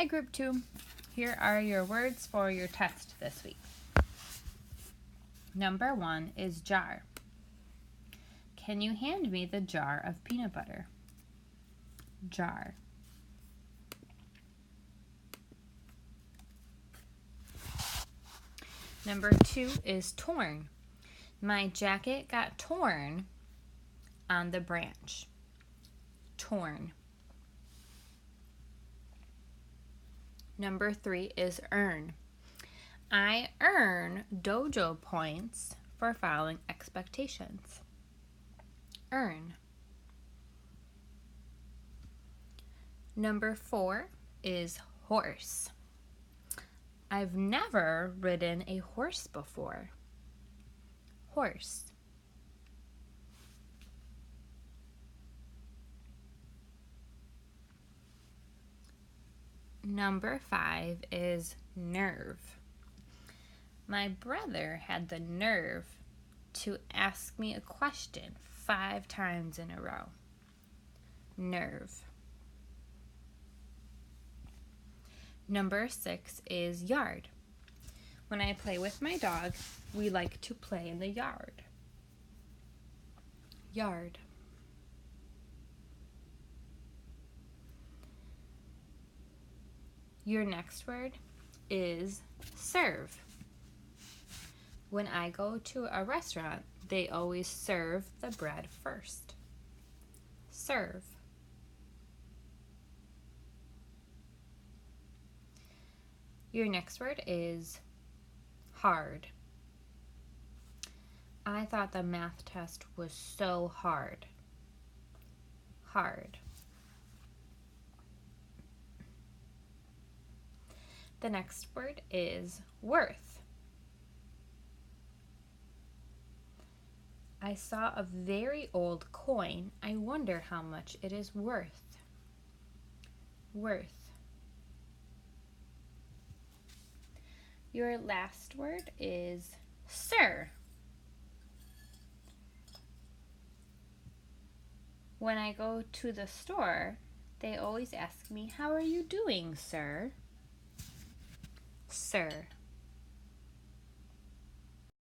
Hi, Group 2. Here are your words for your test this week. Number 1 is jar. Can you hand me the jar of peanut butter? Jar. Number 2 is torn. My jacket got torn on the branch. Torn. Number 3 is earn. I earn dojo points for following expectations. Earn. Number 4 is horse. I've never ridden a horse before. Horse. Number 5 is nerve. My brother had the nerve to ask me a question 5 times in a row. Nerve. Number 6 is yard. When I play with my dog, we like to play in the yard. Yard. Your next word is serve. When I go to a restaurant, they always serve the bread first. Serve. Your next word is hard. I thought the math test was so hard. Hard. The next word is worth. I saw a very old coin. I wonder how much it is worth. Worth. Your last word is sir. When I go to the store, they always ask me, "How are you doing, sir?" Sir.